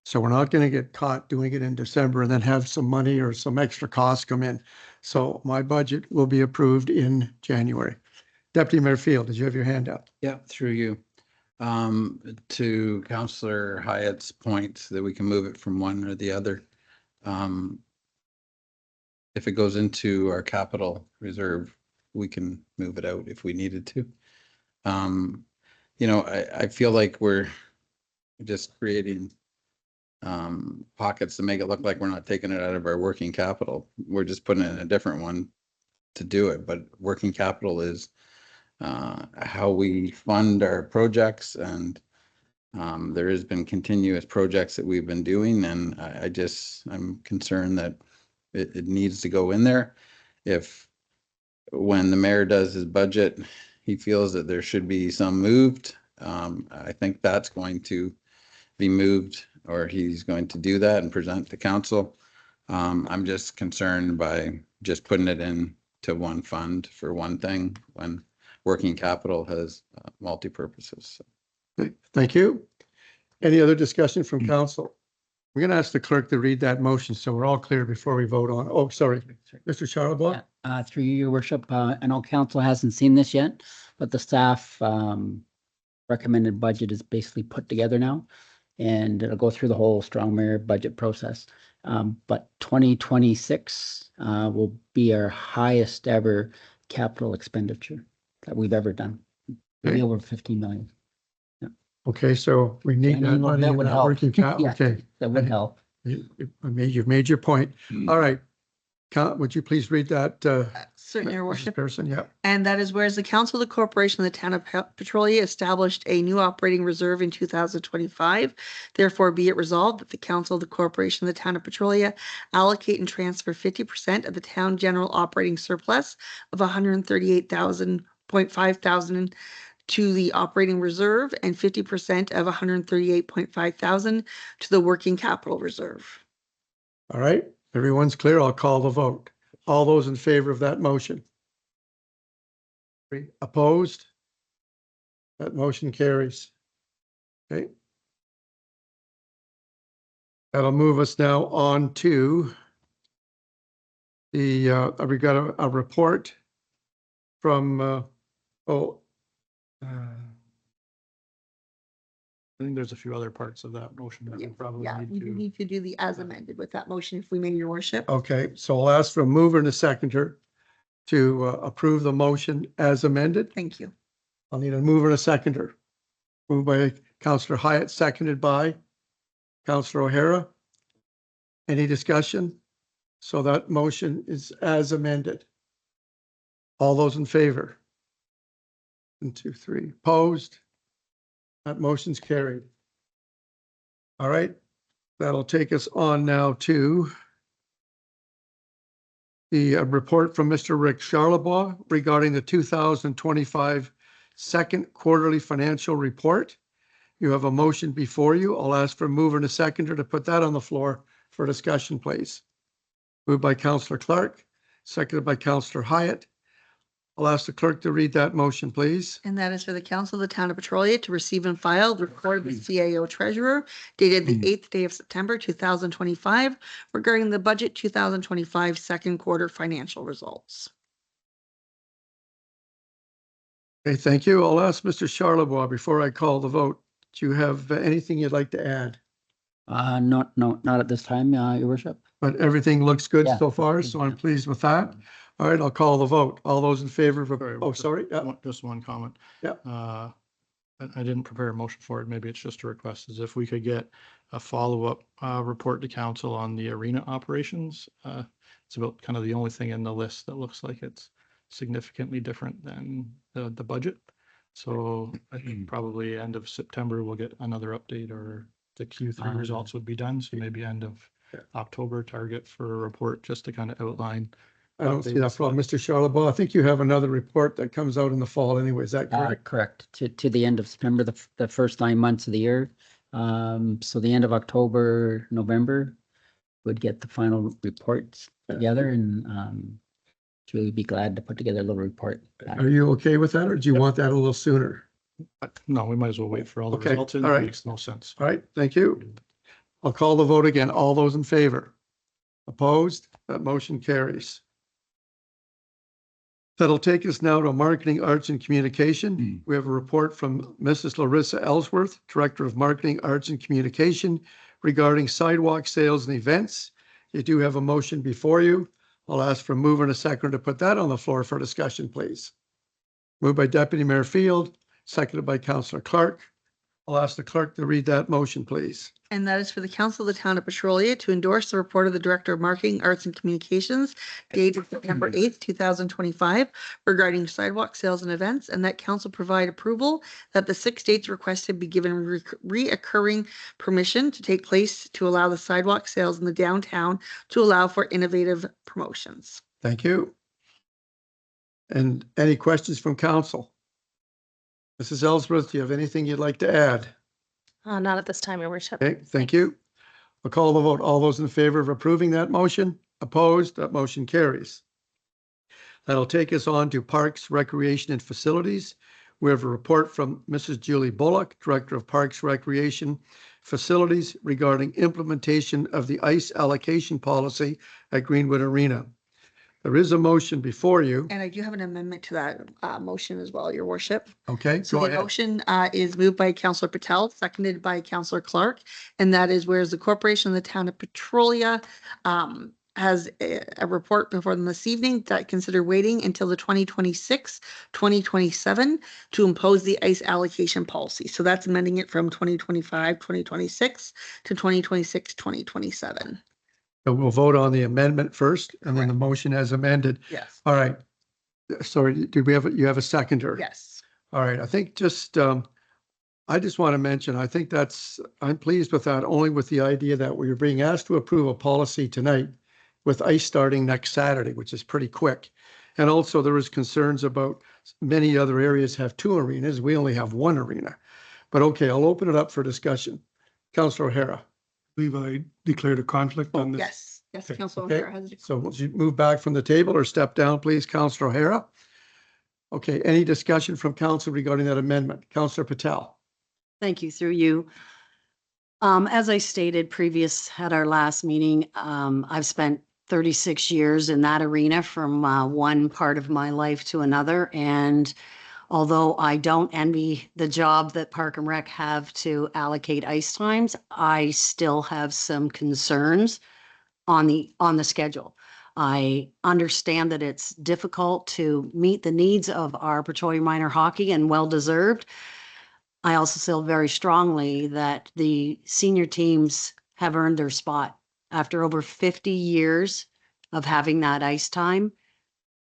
So we're not going to get caught doing it in December and then have some money or some extra costs come in. So my budget will be approved in January. Deputy Mayor Field, did you have your hand up? Yeah, through you. To Councillor Hyatt's point that we can move it from one or the other. If it goes into our capital reserve, we can move it out if we needed to. I feel like we're just creating pockets to make it look like we're not taking it out of our working capital. We're just putting it in a different one to do it. But working capital is how we fund our projects, and there has been continuous projects that we've been doing, and I'm concerned that it needs to go in there. If when the mayor does his budget, he feels that there should be some moved, I think that's going to be moved, or he's going to do that and present to council. I'm just concerned by just putting it into one fund for one thing when working capital has multi-purposes. Okay, thank you. Any other discussion from council? We're going to ask the clerk to read that motion so we're all clear before we vote on. Oh, sorry, Mr. Charlebois. Through you, Your Worship, I know council hasn't seen this yet, but the staff recommended budget is basically put together now. and it'll go through the whole strong mayor budget process. But 2026 will be our highest ever capital expenditure that we've ever done. It'll be Okay. over 15 million. Okay, so we need And that money that in would that help. working cap. Yeah. Okay. That would help. You've made your point. All right. Would you please read that? Certainly, Your Mrs. Worship. Pearson, yeah. And that is whereas the Council of the Corporation of the Town of Petrolia established a new operating reserve in 2025. Therefore, be it resolved that the Council of the Corporation of the Town of Petrolia allocate and transfer 50% of the town general operating surplus of 138,000.5 thousand to the operating reserve and 50% of 138.5 thousand to the working capital reserve. All right. Everyone's clear. I'll call the vote. All those in favor of that motion? Opposed? That motion carries. Okay. That'll move us now on to the, we got a report from, I think there's a few other parts of that motion that we probably Yeah, need you to. need to do the as amended with that motion if we may, Your Worship. okay, so I'll ask for a mover and a seconder to approve the motion as amended. Thank you. I'll need a mover and a seconder. Moved by Councillor Hyatt, seconded by Councillor O'Hara. Any discussion? So that motion is as amended. All those in favor? 1, 2, 3. Opposed? That motion's carried. All right, that'll take us on now to the report from Mr. Rick Charlebois regarding the 2025 second quarterly financial report. You have a motion before you. I'll ask for a mover and a seconder to put that on the floor for discussion, please. Moved by Councillor Clark, seconded by Councillor Hyatt. I'll ask the clerk to read that motion, please. And that is for the Council of the Town of Petrolia to receive and file the report of the CAO Treasurer dated the 8th day of September 2025 regarding the budget 2025 second quarter financial results. Okay, thank you. I'll ask Mr. Charlebois before I call the vote. Do you have anything you'd like to add? Not at this time, Your Worship. But everything looks good Yeah. so far, so I'm pleased with that. All right, I'll call the vote. All those in favor of, Sorry, oh, sorry. Yeah. Just one comment. Yeah. I didn't prepare a motion for it. Maybe it's just a request, is if we could get a follow-up report to council on the arena operations. It's about kind of the only thing in the list that looks like it's significantly different than the budget. So I think probably end of September, we'll get another update, or the Q3 results would be done. So maybe end of October target for a report, just to kind of outline. I don't see that problem. Mr. Charlebois, I think you have another report that comes out in the fall anyway. Is that correct? Correct. To the end of September, the first 9 months of the year. So the end of October, November, would get the final reports together, and Julie would be glad to put together a little report. Are you okay with that, or do you want that a little sooner? No, we might as well wait for all the Okay, results. It all right. makes no sense. All right, thank you. I'll call the vote again. All those in favor? Opposed? That motion carries. That'll take us now to marketing, arts and communication. We have a report from Mrs. Larissa Ellsworth, Director of Marketing, Arts and Communication, regarding sidewalk sales and events. You do have a motion before you. I'll ask for a mover and a seconder to put that on the floor for discussion, please. Moved by Deputy Mayor Field, seconded by Councillor Clark. I'll ask the clerk to read that motion, please. And that is for the Council of the Town of Petrolia to endorse the report of the Director of Marketing, Arts and Communications dated September 8th, 2025 regarding sidewalk sales and events, and that council provide approval that the 6 dates requested be given reoccurring permission to take place to allow the sidewalk sales in the downtown to allow for innovative promotions. Thank you. And any questions from council? Mrs. Ellsworth, do you have anything you'd like to add? Not at this time, Your Worship. Okay, thank you. I'll call the vote. All those in favor of approving that motion? Opposed? That motion carries. That'll take us on to Parks, Recreation and Facilities. We have a report from Mrs. Julie Bullock, Director of Parks, Recreation Facilities, regarding implementation of the ice allocation policy at Greenwood Arena. there is a motion before you. And I do have an amendment to that motion as well, your worship. Okay, So go the ahead. motion is moved by Councillor Patel, seconded by Councillor Clark. And that is whereas the corporation of the town of Petrolia has a report before them this evening that consider waiting until the 2026-2027 to impose the ice allocation policy. So that's amending it from 2025-2026 to 2026-2027. So we'll vote on the amendment first and then the motion as amended. Yes. All right. Sorry, did we have, you have a seconder? Yes. All right, I think just, I just want to mention, I think I'm pleased with that, only with the idea that we are being asked to approve a policy tonight with ice starting next Saturday, which is pretty quick. And also there is concerns about many other areas have 2 arenas. We only have 1 arena. But okay, I'll open it up for discussion. Councillor O'Hara. I believe I declared a conflict on this. Yes. Yes, Okay. Councillor Okay, O'Hara has. so would you move back from the table or step down, please, Councillor O'Hara? Okay, any discussion from council regarding that amendment? Councillor Patel. Thank you, through you. As I stated previous at our last meeting, I've spent 36 years in that arena from one part of my life to another. And although I don't envy the job that Park and Rec have to allocate ice times, I still have some concerns on the schedule. I understand that it's difficult to meet the needs of our Petrolia minor hockey, and well-deserved. I also feel very strongly that the senior teams have earned their spot. After over 50 years of having that ice time,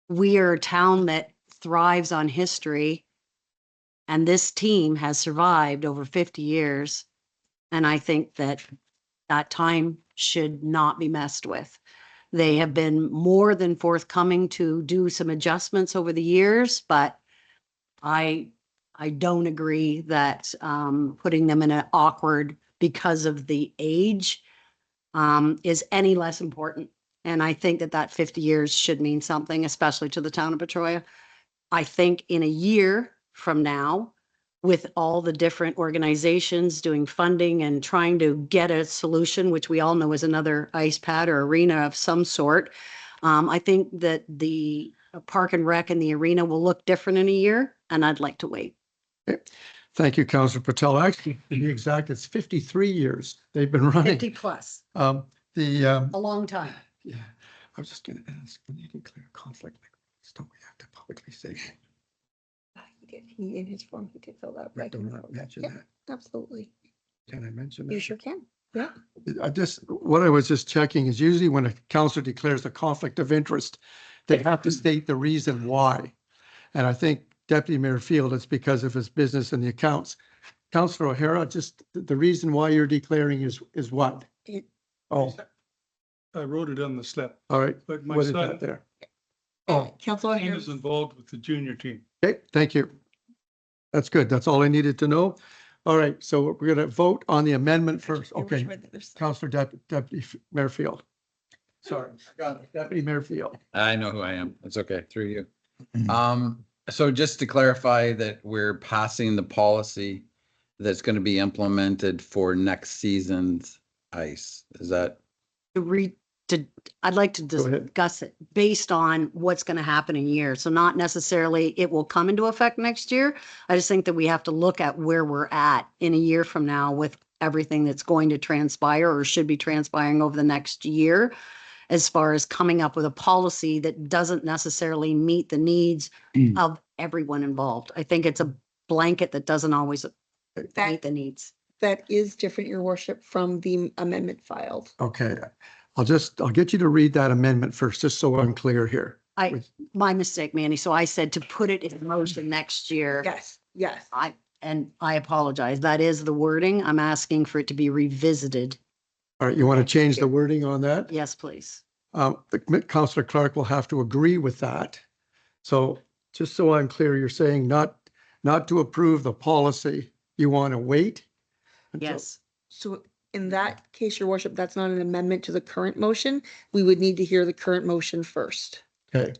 we are a town that thrives on history, and this team has survived over 50 years. And I think that that time should not be messed with. They have been more than forthcoming to do some adjustments over the years, but I don't agree that putting them in an awkward because of the age is any less important. And I think that 50 years should mean something, especially to the town of Petrolia. I think in a year from now, with all the different organizations doing funding and trying to get a solution, which we all know is another ice pad or arena of some sort, I think that the Park and Rec and the arena will look different in a year, and I'd like to wait. Thank you, Councillor Patel. Actually, to be exact, it's 53 years they've been running. 50 plus, A long time. yeah, I was just going to ask, when you declare a conflict, don't we have to publicly say? He in his form, he did fill that. I don't want to mention Yeah. that. Absolutely. Can I mention that? You sure can. Yeah. What I was just checking is usually when a councillor declares a conflict of interest, they have to state the reason why. And I think Deputy Mayor Field, it's because of his business and the accounts. Councillor O'Hara, just the reason why you're declaring is what? Oh, I wrote it on the slip, all right. but my What is son that there? Oh, Councillor son O'Hara. is involved with the junior team. okay, thank you. That's good. That's all I needed to know. All right, so we're going to vote on the amendment first. Okay, Councillor Deputy Mayor Field. Sorry, I got it. Deputy Mayor Field. I know who I am. It's okay, through you. So just to clarify that we're passing the policy that's going to be implemented for next season's ice. Is that? I'd like to Go ahead. discuss it based on what's going to happen in a year. So not necessarily it will come into effect next year. I just think that we have to look at where we're at in a year from now with everything that's going to transpire or should be transpiring over the next year, as far as coming up with a policy that doesn't necessarily meet the needs of everyone involved. I think it's a blanket that doesn't always meet the needs. That is different, your worship, from the amendment filed. Okay, I'll get you to read that amendment first, just so I'm clear here. My mistake, Manny. So I said to put it in motion next year. Yes, yes. I apologize. That is the wording. I'm asking for it to be revisited. All right, you want to change the wording on that? Yes, please. Councillor Clark will have to agree with that. So just so I'm clear, you're saying not to approve the policy, you want to wait? Yes. So in that case, your worship, that's not an amendment to the current motion. We would need to hear the current motion first. Okay.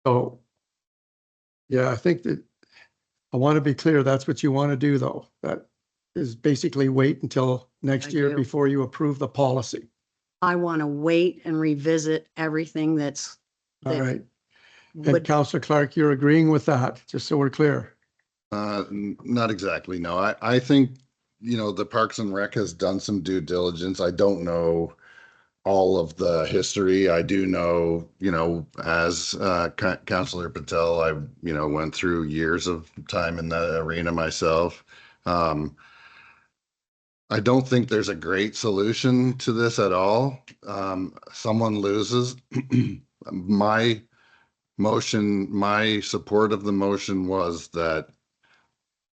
So, yeah, I think that I want to be clear, that's what you want to do, though. That is basically wait until next I year do. before you approve the policy. I want to wait and revisit everything that's, All that right. And would, Councillor Clark, you're agreeing with that, just so we're clear. Not exactly, no. I think, you know, the Parks and Rec has done some due diligence. I don't know all of the history. I do know, you know, as Councillor Patel, I, you know, went through years of time in that arena myself. I don't think there's a great solution to this at all. Someone loses. My motion, my support of the motion was that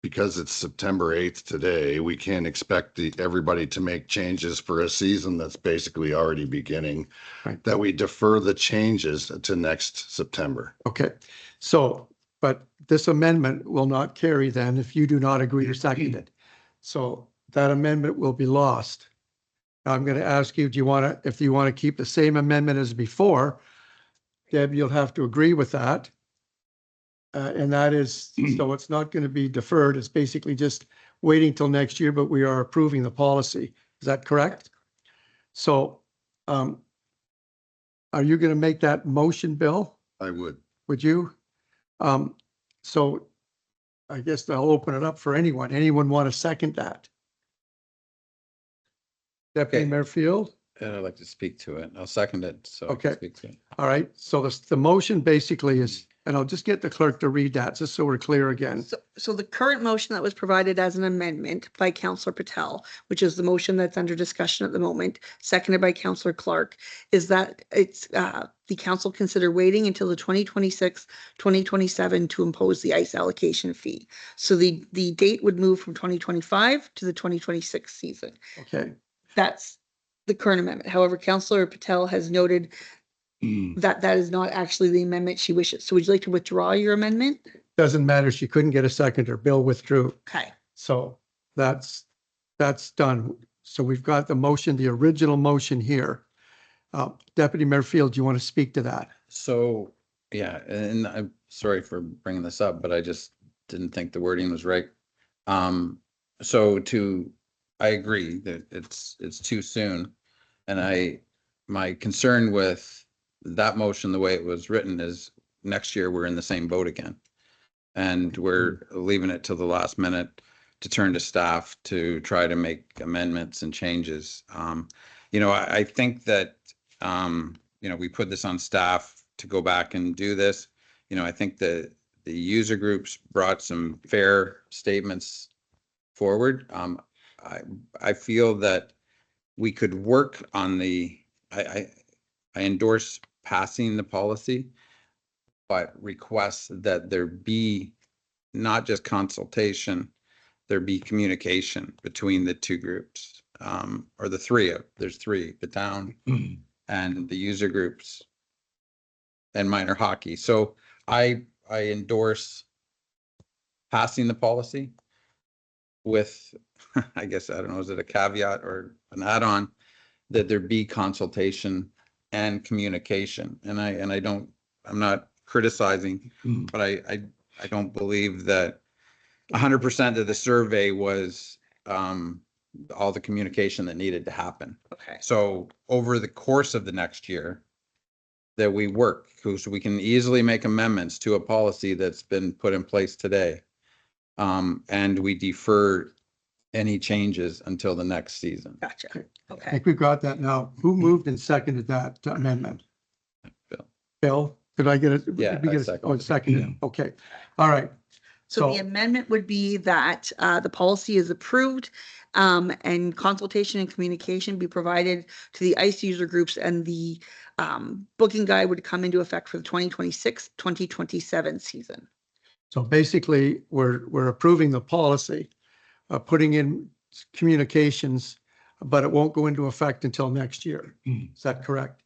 because it's September 8th today, we can't expect everybody to make changes for a season that's basically already beginning. Right. That we defer the changes to next September. Okay, so, but this amendment will not carry then if you do not agree to second it. So that amendment will be lost. Now I'm going to ask you, do you want to, if you want to keep the same amendment as before, Deb, you'll have to agree with that. And that is, so it's not going to be deferred. It's basically just waiting till next year, but we are approving the policy. Is that correct? So, are you going to make that motion, Bill? I would. Would you? So I guess I'll open it up for anyone. Anyone want to second that? Deputy Okay. Mayor Field? And I'd like to speak to it. I'll second it. So I Okay. can speak to it. All right. So the motion basically is, and I'll just get the clerk to read that just so we're clear again. So the current motion that was provided as an amendment by Councillor Patel, which is the motion that's under discussion at the moment, seconded by Councillor Clark, is that it's the council consider waiting until the 2026-2027 to impose the ice allocation fee. So the date would move from 2025 to the 2026 season. Okay. That's the current amendment. However, Councillor Patel has noted that that is not actually the amendment she wishes. So would you like to withdraw your amendment? Doesn't matter. She couldn't get a seconder. Bill withdrew. Okay. So that's done. So we've got the motion, the original motion here. Deputy Mayor Field, do you want to speak to that? So, yeah, and I'm sorry for bringing this up, but I just didn't think the wording was right. So I agree that it's too soon. And my concern with that motion, the way it was written, is next year we're in the same boat again. And we're leaving it till the last minute to turn to staff to try to make amendments and changes. You know, I think that, you know, we put this on staff to go back and do this. You know, I think the user groups brought some fair statements forward. I feel that we could work on I endorse passing the policy, but request that there be not just consultation, there be communication between the two groups, or there's three, the town and the user groups and minor hockey. So I endorse passing the policy with, I guess, I don't know, is it a caveat or an add-on that there be consultation and communication? And I'm not criticizing, but I don't believe that 100% of the survey was all the communication that needed to happen. Okay. So over the course of the next year, that we work, because we can easily make amendments to a policy that's been put in place today. And we defer any changes until the next season. Gotcha. I Okay. think we've got that now. Who moved and seconded that amendment? Bill. Bill, did I get it? Yeah, Did we I get it? seconded Oh, it. seconded. Okay. All right. So the So- amendment would be that the policy is approved and consultation and communication be provided to the ICE user groups, and the booking guide would come into effect for the 2026-2027 season. So basically, we're approving the policy, putting in communications, but it won't go into effect until next year. Is that correct?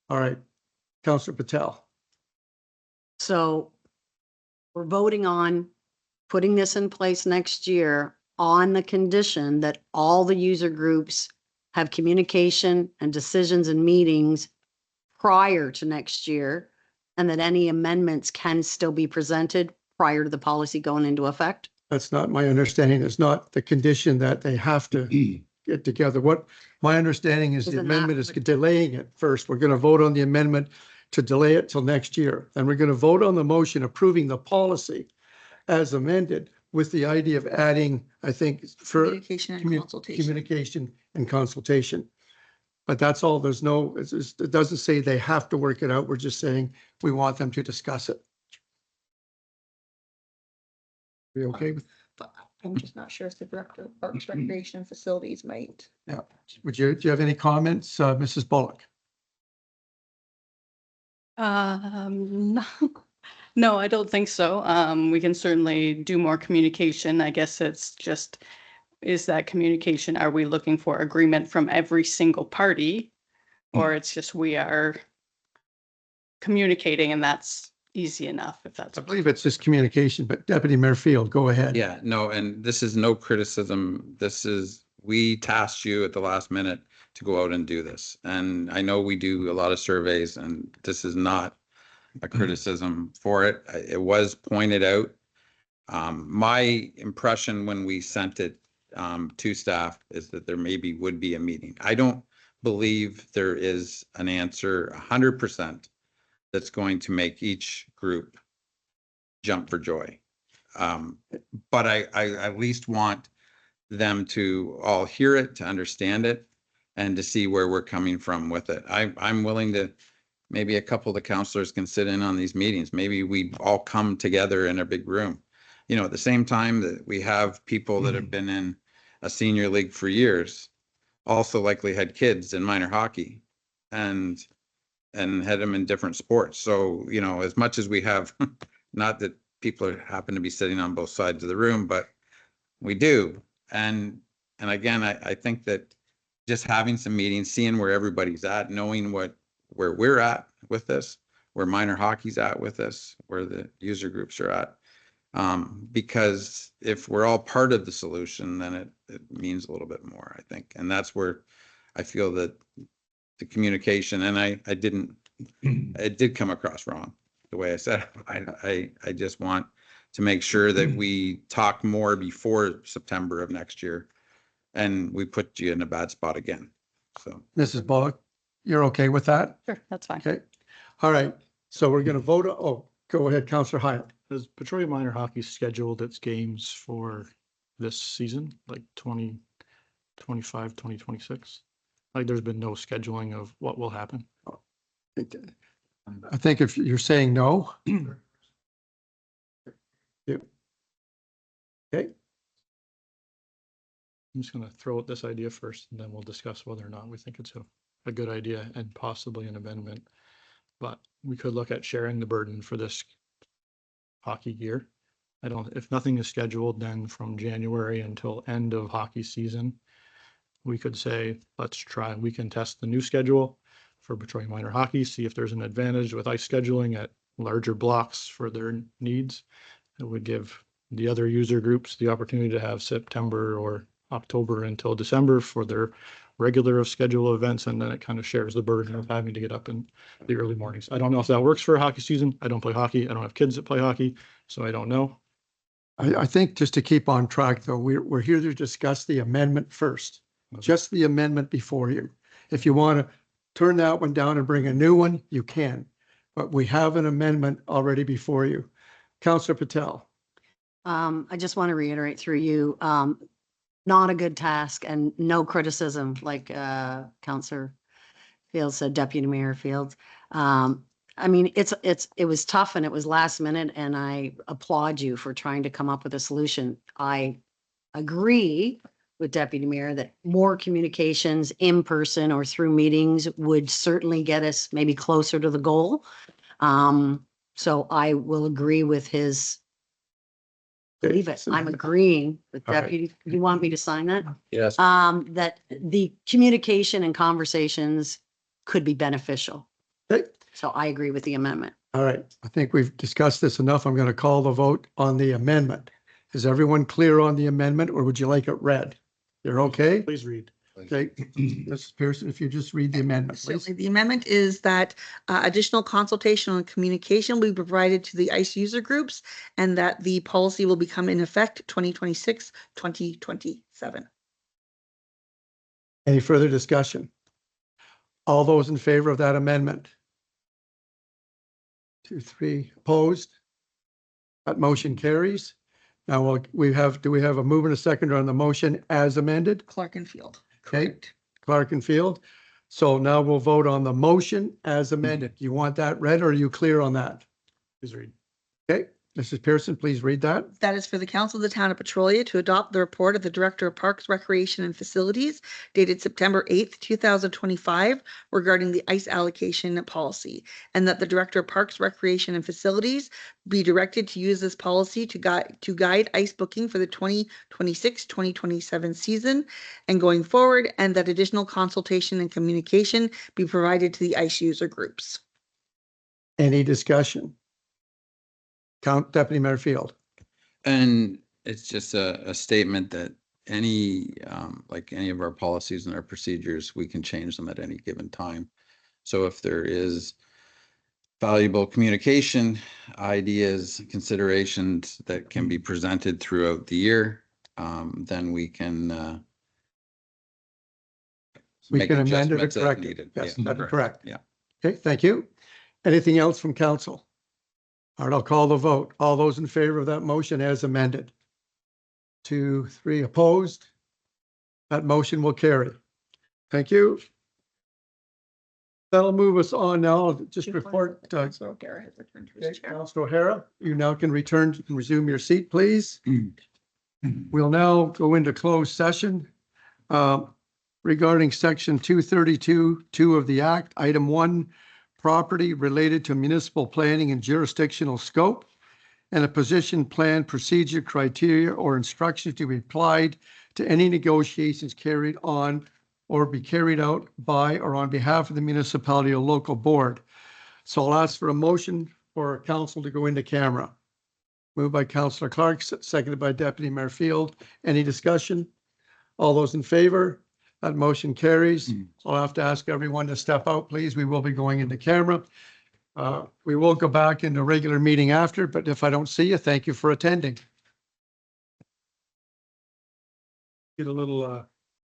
All right. Councillor Patel. so we're voting on putting this in place next year on the condition that all the user groups have communication and decisions and meetings prior to next year, and that any amendments can still be presented prior to the policy going into effect. That's not my understanding. It's not the condition that they have to get together. What my understanding is the Isn't that amendment is what- delaying it first. We're going to vote on the amendment to delay it till next year. Then we're going to vote on the motion approving the policy as amended with the idea of adding, I think, for Communication and consultation. communication and consultation. But that's all. There's no, it doesn't say they have to work it out. We're just saying we want them to discuss it. We okay with, But I'm just not sure if the director of Parks, Recreation and Facilities might. yeah. Do you have any comments, Mrs. Bullock? No, no, I don't think so. We can certainly do more communication. I guess it's just, is that communication, are we looking for agreement from every single party? Or it's just we are communicating and that's easy enough if that's. I believe it's just communication, but Deputy Mayor Field, go ahead. Yeah, no, and this is no criticism. This is, we tasked you at the last minute to go out and do this. And I know we do a lot of surveys and this is not a criticism for it. It was pointed out. My impression when we sent it to staff is that there maybe would be a meeting. I don't believe there is an answer 100% that's going to make each group jump for joy. But I at least want them to all hear it, to understand it, and to see where we're coming from with it. I'm willing to, maybe a couple of the counselors can sit in on these meetings. Maybe we all come together in a big room. You know, at the same time that we have people that have been in a senior league for years, also likely had kids in minor hockey and had them in different sports. So, you know, as much as we have, not that people happen to be sitting on both sides of the room, but we do. And again, I think that just having some meetings, seeing where everybody's at, knowing where we're at with this, where minor hockey's at with this, where the user groups are at. Because if we're all part of the solution, then it means a little bit more, I think. And that's where I feel that the communication, and it did come across wrong the way I said it. I just want to make sure that we talk more before September of next year and we put you in a bad spot again. So Mrs. Bullock, you're okay with that? Sure, that's fine. Okay. All right. So we're going to vote. Oh, go ahead, Councillor Hyatt. Has Petrolia Minor Hockey scheduled its games for this season, like 2025, 2026? Like there's been no scheduling of what will happen? I think if you're saying no. Yeah. Okay. I'm just gonna throw out this idea first and then we'll discuss whether or not we think it's a good idea and possibly an amendment. But we could look at sharing the burden for this hockey year. If nothing is scheduled, then from January until end of hockey season, we could say, we can test the new schedule for Petrolia Minor Hockey, see if there's an advantage with ice scheduling at larger blocks for their needs. It would give the other user groups the opportunity to have September or October until December for their regular of schedule events, and then it kind of shares the burden of having to get up in the early mornings. I don't know if that works for a hockey season. I don't play hockey. I don't have kids that play hockey, so I don't know. I think just to keep on track though, we're here to discuss the amendment first, just the amendment before you. If you want to turn that one down and bring a new one, you can, but we have an amendment already before you. Councillor Patel. I just want to reiterate through you, not a good task and no criticism, like Councillor Fields said, Deputy Mayor Fields. I mean, it was tough and it was last minute, and I applaud you for trying to come up with a solution. I agree with Deputy Mayor that more communications in person or through meetings would certainly get us maybe closer to the goal. So I will agree with his. Believe it. I'm agreeing with All right. Deputy. You want me to sign that? yes, That the communication and conversations could be beneficial. Okay. So I agree with the amendment. All right. I think we've discussed this enough. I'm going to call the vote on the amendment. Is everyone clear on the amendment, or would you like it read? You're okay? Please read. Okay. Mrs. Pearson, if you just read the amendment, please. Certainly, the amendment is that additional consultation and communication will be provided to the ICE user groups and that the policy will become in effect 2026, 2027. Any further discussion? All those in favor of that amendment? 2, 3 opposed? That motion carries. Now do we have a move and a seconder on the motion as amended? Clark and Field. Okay, Clark and Field. So now we'll vote on the motion as amended. You want that read or are you clear on that? Please read. Okay, Mrs. Pearson, please read that. That is for the Council of the Town of Petrolia to adopt the report of the Director of Parks, Recreation and Facilities dated September 8th, 2025 regarding the ice allocation policy, and that the Director of Parks, Recreation and Facilities be directed to use this policy to guide ice booking for the 2026-2027 season and going forward, and that additional consultation and communication be provided to the ice user groups. Any discussion? Deputy Mayor Field. And it's just a statement that any, like any of our policies and our procedures, we can change them at any given time. So if there is valuable communication, ideas, considerations that can be presented throughout the year, then we can We make can amend it or adjustments as correct it. needed. Yes, Yeah, that's correct. Yeah. Okay, thank you. Anything else from council? All right, I'll call the vote. All those in favor of that motion as amended? 2, 3 opposed? That motion will carry. Thank you. That'll move us on now. Just report, Councilor O'Gara has returned to his chair. Councilor O'Hara, you now can return, you can resume your seat, please. We'll now go into closed session regarding section 232(2) of the Act, item 1, property related to municipal planning and jurisdictional scope, and a position, plan, procedure, criteria, or instructions to be applied to any negotiations carried on or be carried out by or on behalf of the municipality or local board. So I'll ask for a motion for council to go into camera. Moved by Councillor Clark, seconded by Deputy Mayor Field. Any discussion? All those in favor? That motion carries. I'll have to ask everyone to step out, please. We will be going into camera. We will go back into regular meeting after, but if I don't see you, thank you for attending. Get a little